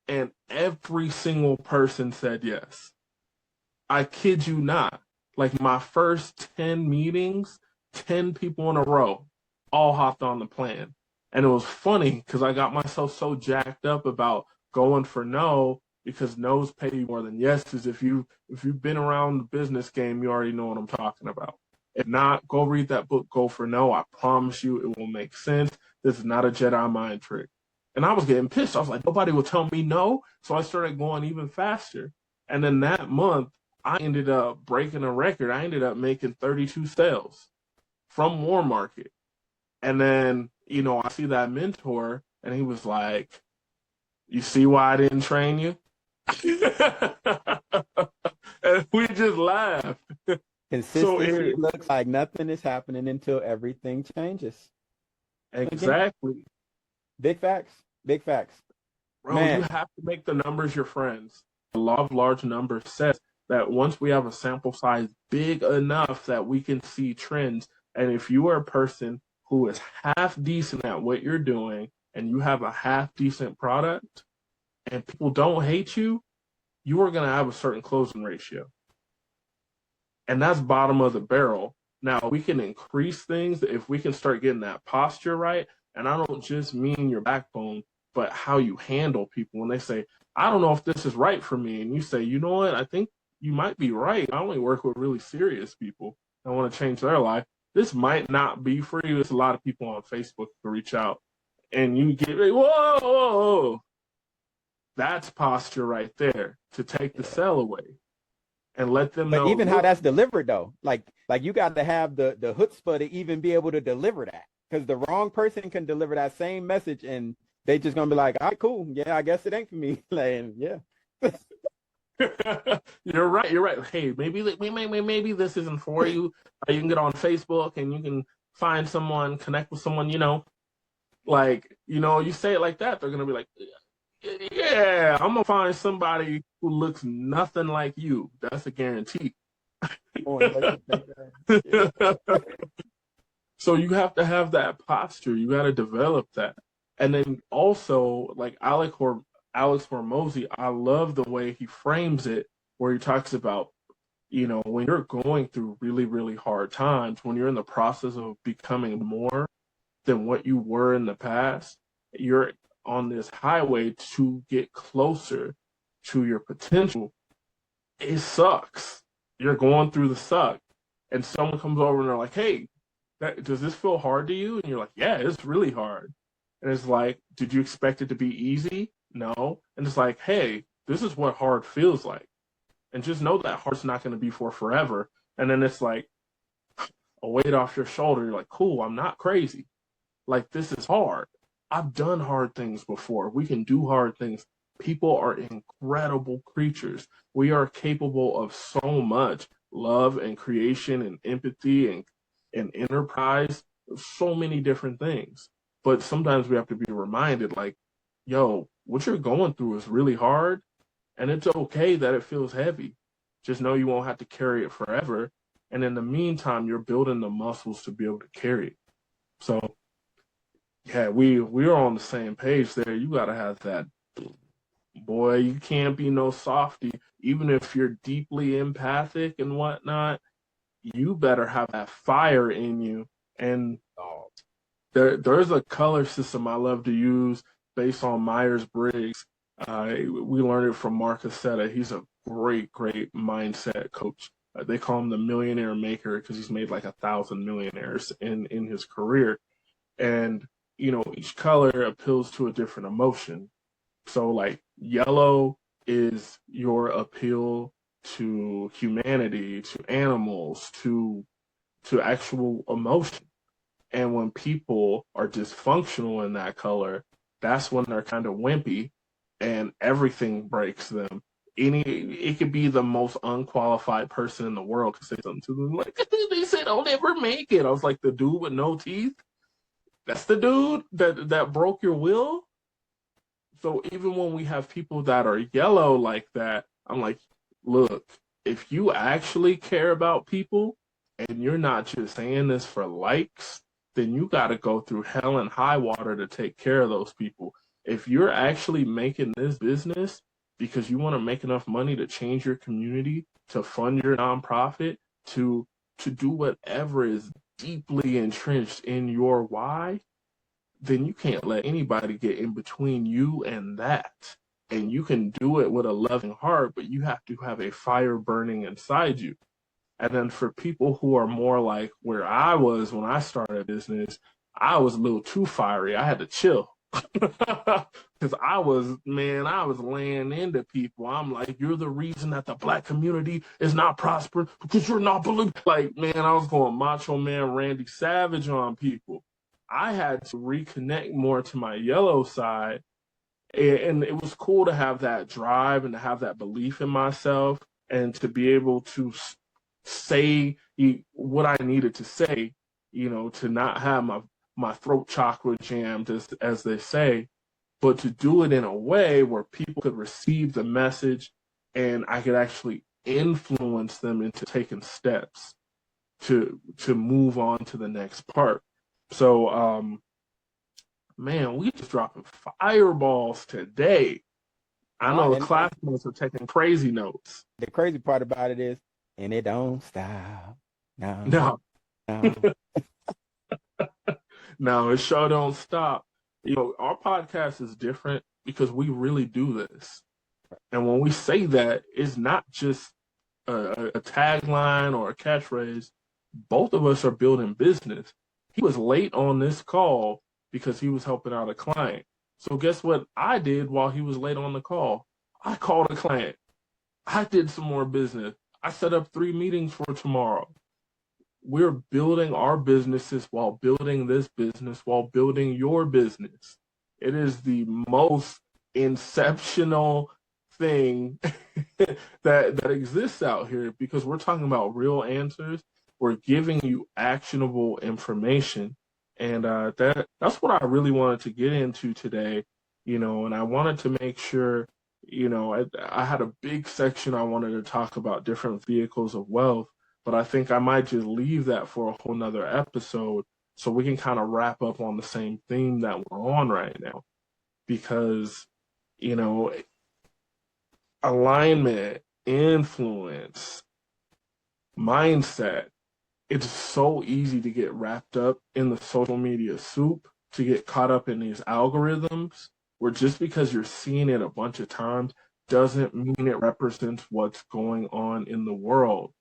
and every single person said yes. I kid you not. Like my first 10 meetings, 10 people in a row all hopped on the plan. And it was funny because I got myself so jacked up about going for no, because no's pay you more than yeses. If you've been around the business game, you already know what I'm talking about. If not, go read that book, Go for No. I promise you it will make sense. This is not a Jedi mind trick. And I was getting pissed. I was like, nobody will tell me no. So I started going even faster. And then that month, I ended up breaking a record. I ended up making 32 sales from War Market. And then, you know, I see that mentor, and he was like, you see why I didn't train you? And we just laughed. Consistency looks like nothing is happening until everything changes. Exactly. Again, big facts. Big facts. Bro, Man. you have to make the numbers your friends. The law of large numbers says that once we have a sample size big enough that we can see trends, And if you are a person who is half decent at what you're doing and you have a half decent product and people don't hate you, you are going to have a certain closing ratio. And that's bottom of the barrel. Now, we can increase things if we can start getting that posture right. And I don't just mean your backbone, but how you handle people when they say, I don't know if this is right for me. And you say, you know what? I think you might be right. I only work with really serious people. I want to change their life. This might not be for you. There's a lot of people on Facebook to reach out. And you get, whoa, whoa, whoa. That's posture right there to take the sell away and let them know. But even how that's delivered though, like you got to have the chutzpah to even be able to deliver that, because the wrong person can deliver that same message and they just gonna be like, all right, cool, yeah, I guess it ain't for me. Like, yeah. You're right. You're right. Hey, maybe this isn't for you. You can get on Facebook and you can find someone, connect with someone. You say it like that, they're gonna be like, yeah, I'm gonna find somebody who looks nothing like you. That's a guarantee. So you have to have that posture. You got to develop that. And then also, like Alex Hormozy, I love the way he frames it, where he talks about, when you're going through really, really hard times, when you're in the process of becoming more than what you were in the past, you're on this highway to get closer to your potential. It sucks. You're going through the suck. And someone comes over and they're like, hey, does this feel hard to you? And you're like, yeah, it's really hard. And it's like, did you expect it to be easy? No. And it's like, hey, this is what hard feels like. And just know that hard's not going to be for forever. And then it's like a weight off your shoulder. You're like, cool, I'm not crazy. Like, this is hard. I've done hard things before. We can do hard things. People are incredible creatures. We are capable of so much love and creation and empathy and enterprise, so many different things. But sometimes we have to be reminded, like, yo, what you're going through is really hard, and it's okay that it feels heavy. Just know you won't have to carry it forever. And in the meantime, you're building the muscles to be able to carry it. So, yeah, we're on the same page there. You got to have that. Boy, you can't be no softy. Even if you're deeply empathic and whatnot, you better have that fire in you. And there's a color system I love to use based on Myers-Briggs. We learned it from Mark Aceta. He's a great mindset coach. They call him the millionaire maker because he's made like 1,000 millionaires in his career. And, each color appeals to a different emotion. So like yellow is your appeal to humanity, to animals, to actual emotion. And when people are dysfunctional in that color, that's when they're kind of wimpy and everything breaks them. It could be the most unqualified person in the world to say something to them like, they said I'll never make it. I was like, the dude with no teeth? That's the dude that broke your will? So even when we have people that are yellow like that, I'm like, look, if you actually care about people and you're not just saying this for likes, then you got to go through hell and high water to take care of those people. If you're actually making this business because you want to make enough money to change your community, to fund your nonprofit, to do whatever is deeply entrenched in your why, then you can't let anybody get in between you and that. And you can do it with a loving heart, but you have to have a fire burning inside you. And then for people who are more like where I was when I started business, I was a little too fiery. I had to chill. Because I was laying into people. I'm like, you're the reason that the Black community is not prospering because you're not believing. Like, man, I was going Macho Man Randy Savage on people. I had to reconnect more to my yellow side. And it was cool to have that drive and to have that belief in myself and to be able to say what I needed to say, to not have my throat chakra jammed, as they say, but to do it in a way where people could receive the message and I could actually influence them into taking steps. to move on to the next part. So man, we just dropping fireballs today. I know the And classmates are taking crazy notes. the crazy part about it is, and it don't stop. No, No, no. no, it sure don't stop. You know, our podcast is different because we really do this. And when we say that, it's not just a tagline or a catchphrase. Both of us are building business. He was late on this call because he was helping out a client. So guess what I did while he was late on the call? I called a client. I did some more business. I set up 3 meetings for tomorrow. We're building our businesses while building this business, while building your business. It is the most inceptional thing that exists out here because we're talking about real answers. We're giving you actionable information, and that's what I really wanted to get into today. You know, and I wanted to make sure, you know, I had a big section I wanted to talk about different vehicles of wealth, but I think I might just leave that for a whole nother episode so we can kind of wrap up on the same theme that we're on right now. Because, you know, alignment, influence, mindset, it's so easy to get wrapped up in the social media soup, to get caught up in these algorithms, where just because you're seeing it a bunch of times doesn't mean it represents what's going on in the world.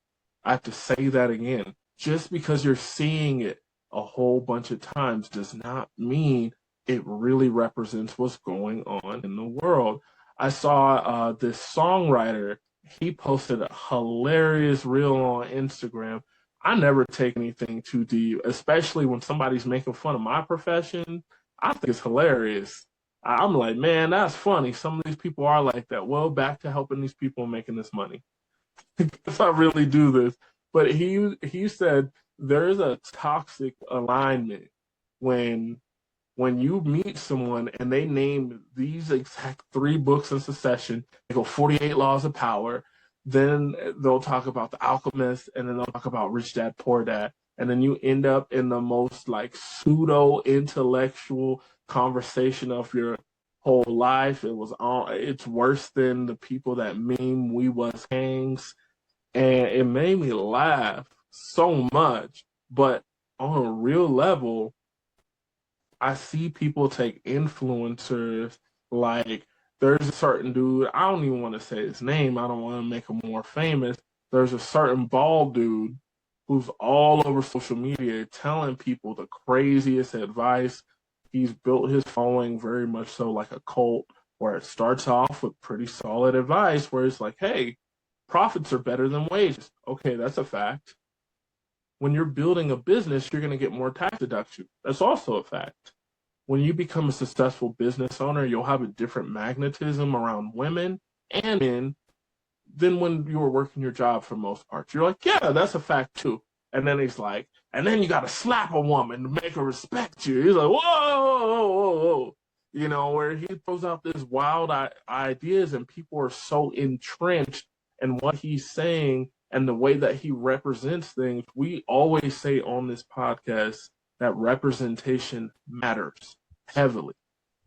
I have to say that again. Just because you're seeing it a whole bunch of times does not mean it really represents what's going on in the world. I saw this songwriter, he posted a hilarious reel on Instagram. I never take anything too deep, especially when somebody's making fun of my profession. I think it's hilarious. I'm like, man, that's funny. Some of these people are like that. Well, back to helping these people making this money. If I really do this. But he said there's a toxic alignment when you meet someone and they name these exact 3 books in succession. They go 48 Laws of Power. Then they'll talk about The Alchemist, and then they'll talk about Rich Dad Poor Dad. And then you end up in the most like pseudo intellectual conversation of your whole life. It's worse than the people that meme We Was Kings. And it made me laugh so much. But on a real level, I see people take influencers like there's a certain dude, I don't even want to say his name, I don't want to make him more famous. There's a certain bald dude who's all over social media telling people the craziest advice. He's built his following very much so like a cult, where it starts off with pretty solid advice where it's like, hey, profits are better than wages. Okay, that's a fact. When you're building a business, you're going to get more tax deduction. That's also a fact. When you become a successful business owner, you'll have a different magnetism around women and men than when you were working your job for most parts. You're like, yeah, that's a fact too. And then he's like, and then you got to slap a woman to make her respect you. He's like, whoa, whoa, whoa, whoa. You know, where he throws out these wild ideas and people are so entrenched in what he's saying and the way that he represents things. We always say on this podcast that representation matters heavily.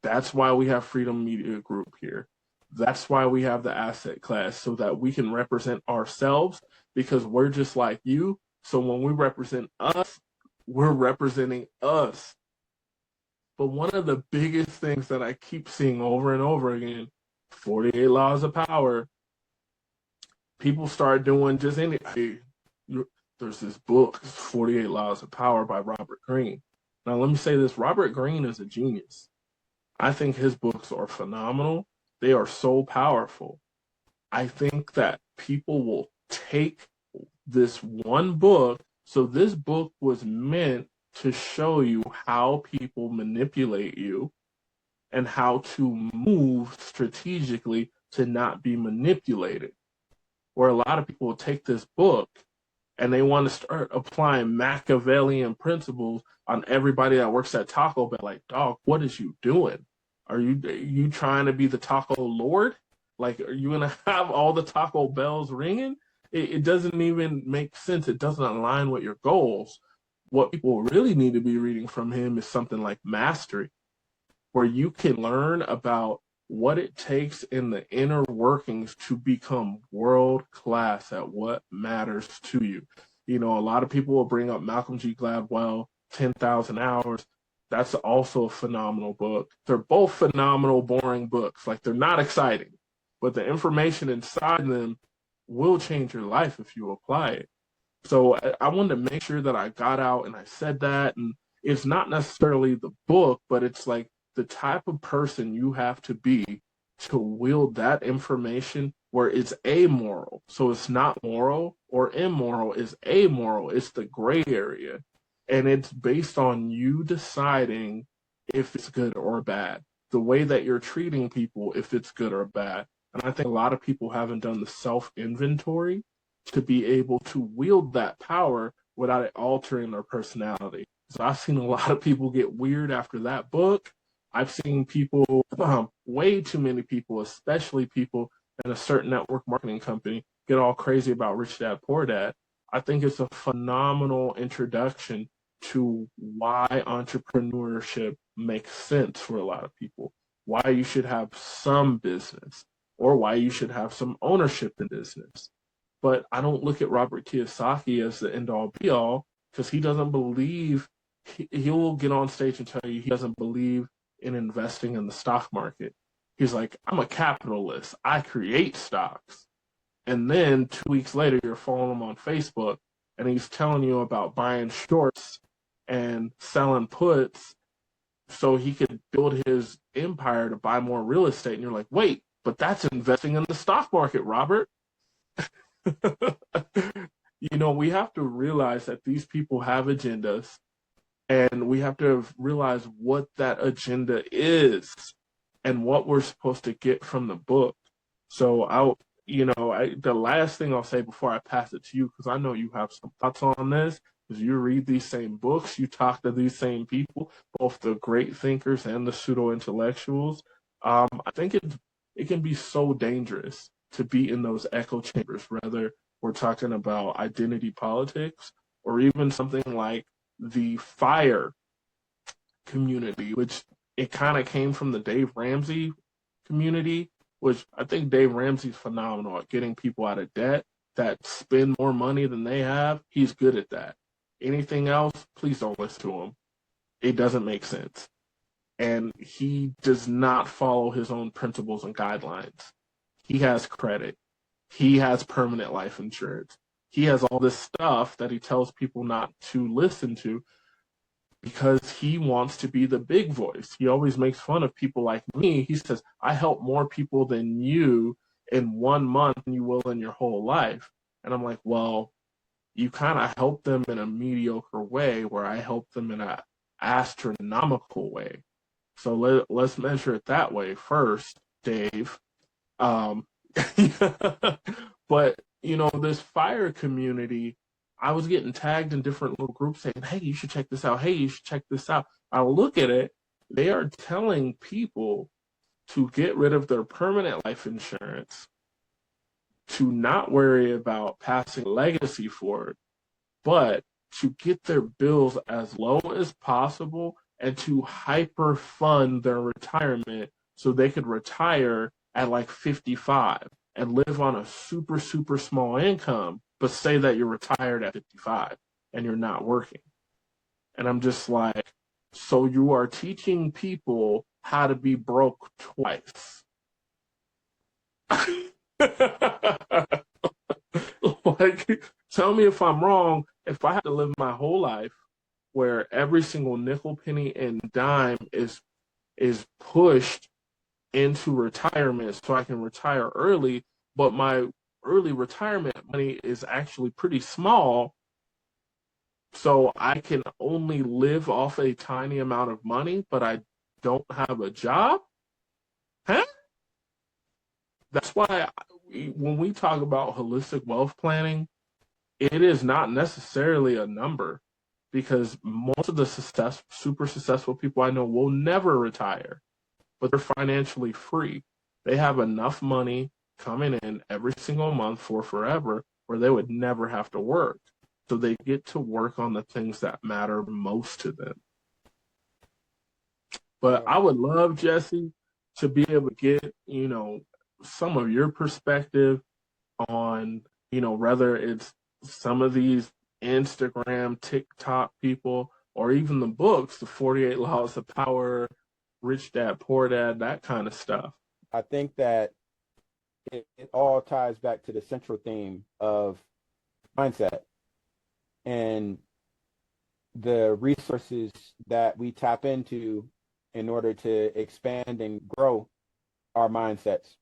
That's why we have Freedom Media Group here. That's why we have the asset class, so that we can represent ourselves, because we're just like you. So when we represent us, we're representing us. But one of the biggest things that I keep seeing over and over again, 48 Laws of Power, people start doing just anything. There's this book, 48 Laws of Power by Robert Greene. Now, let me say this. Robert Greene is a genius. I think his books are phenomenal. They are so powerful. I think that people will take this one book. So this book was meant to show you how people manipulate you and how to move strategically to not be manipulated. Where a lot of people will take this book and they want to start applying Machiavellian principles on everybody that works at Taco Bell. Like, dog, what is you doing? Are you trying to be the taco lord? Like, are you going to have all the Taco Bells ringing? it doesn't even make sense. It doesn't align with your goals. What people really need to be reading from him is something like Mastery, where you can learn about what it takes in the inner workings to become world class at what matters to you. You know, a lot of people will bring up Malcolm G. Gladwell, 10,000 Hours. That's also a phenomenal book. They're both phenomenal, boring books. Like, they're not exciting, but the information inside them will change your life if you apply it. So I wanted to make sure that I got out and I said that. And it's not necessarily the book, but it's like the type of person you have to be to wield that information where it's amoral. So it's not moral or immoral, it's amoral. It's the gray area. And it's based on you deciding if it's good or bad, the way that you're treating people, if it's good or bad. And I think a lot of people haven't done the self-inventory to be able to wield that power without it altering their personality. So I've seen a lot of people get weird after that book. I've seen people, way too many people, especially people in a certain network marketing company, get all crazy about Rich Dad Poor Dad. I think it's a phenomenal introduction to why entrepreneurship makes sense for a lot of people, why you should have some business, or why you should have some ownership in business. But I don't look at Robert Kiyosaki as the end-all be-all, because he doesn't believe, he'll get on stage and tell you he doesn't believe in investing in the stock market. He's like, I'm a capitalist. I create stocks. And then 2 weeks later, you're following him on Facebook, and he's telling you about buying shorts and selling puts so he could build his empire to buy more real estate. And you're like, wait, but that's investing in the stock market, Robert. You know, we have to realize that these people have agendas, and we have to realize what that agenda is and what we're supposed to get from the book. So the last thing I'll say before I pass it to you, because I know you have some thoughts on this, is you read these same books, you talk to these same people, both the great thinkers and the pseudo-intellectuals. I think it can be so dangerous to be in those echo chambers, whether we're talking about identity politics or even something like the FIRE community, which it kind of came from the Dave Ramsey community, which I think Dave Ramsey's phenomenal at getting people out of debt that spend more money than they have. He's good at that. Anything else, please don't listen to him. It doesn't make sense. And he does not follow his own principles and guidelines. He has credit. He has permanent life insurance. He has all this stuff that he tells people not to listen to because he wants to be the big voice. He always makes fun of people like me. He says, I help more people than you in 1 month than you will in your whole life. And I'm like, well, you kind of help them in a mediocre way where I help them in an astronomical way. So let's measure it that way first, Dave. But, this FIRE community, I was getting tagged in different little groups saying, hey, you should check this out. Hey, you should check this out. I look at it. They are telling people to get rid of their permanent life insurance, to not worry about passing legacy forward, but to get their bills as low as possible and to hyper fund their retirement so they could retire at like 55 and live on a super, super small income, but say that you're retired at 55 and you're not working. And I'm just like, so you are teaching people how to be broke twice. Like, tell me if I'm wrong. If I have to live my whole life where every single nickel, penny, and dime is pushed into retirement so I can retire early, but my early retirement money is actually pretty small, so I can only live off a tiny amount of money, but I don't have a job? Huh? That's why when we talk about holistic wealth planning, it is not necessarily a number, because most of the super successful people I know will never retire, but they're financially free. They have enough money coming in every single month for forever where they would never have to work. So they get to work on the things that matter most to them. But I would love, Jesse, to be able to get, some of your perspective on, whether it's some of these Instagram, TikTok people, or even the books, the 48 Laws of Power, Rich Dad, Poor Dad, that kind of stuff. I think that it all ties back to the central theme of mindset and the resources that we tap into in order to expand and grow our mindsets.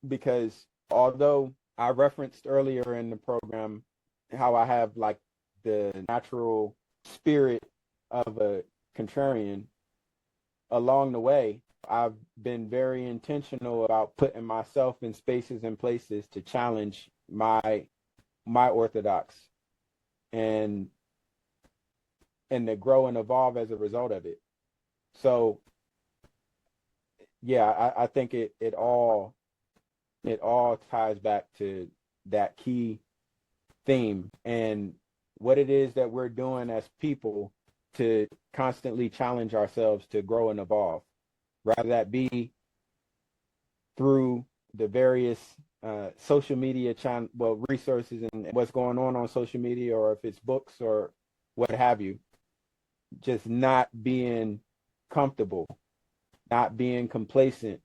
Because although I referenced earlier in the program how I have like the natural spirit of a contrarian, along the way, I've been very intentional about putting myself in spaces and places to challenge my orthodox and to grow and evolve as a result of it. So yeah, I think it all ties back to that key theme and what it is that we're doing as people to constantly challenge ourselves to grow and evolve, rather that be through the various social media resources and what's going on social media, or if it's books or what have you. Just not being comfortable, not being complacent,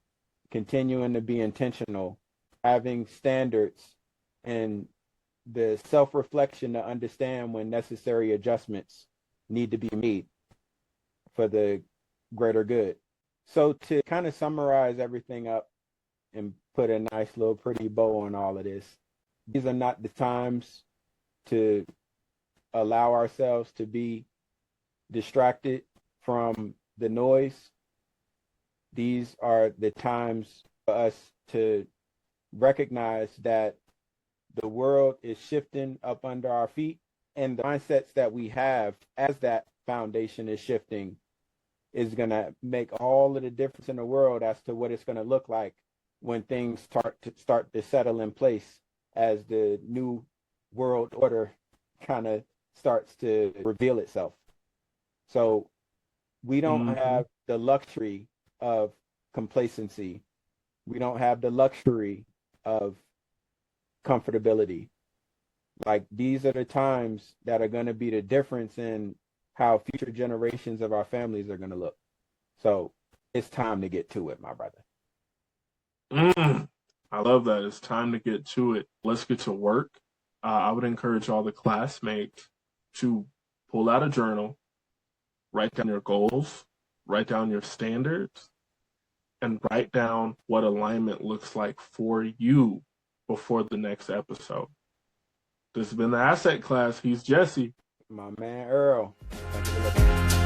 continuing to be intentional, having standards and the self-reflection to understand when necessary adjustments need to be made for the greater good. So to kind of summarize everything up and put a nice little pretty bow on all of this, these are not the times to allow ourselves to be distracted from the noise. These are the times for us to recognize that the world is shifting up under our feet, and the mindsets that we have as that foundation is shifting is going to make all of the difference in the world as to what it's going to look like when things start to settle in place as the new world order kind of starts to reveal itself. So we don't have the luxury of complacency. We don't have the luxury of comfortability. Like, these are the times that are going to be the difference in how future generations of our families are going to look. So it's time to get to it, my brother. I love that. It's time to get to it. Let's get to work. I would encourage all the classmates to pull out a journal, write down your goals, write down your standards, and write down what alignment looks like for you before the next episode. This has been the Asset Class. He's Jesse. My man, Earl. Thanks for listening.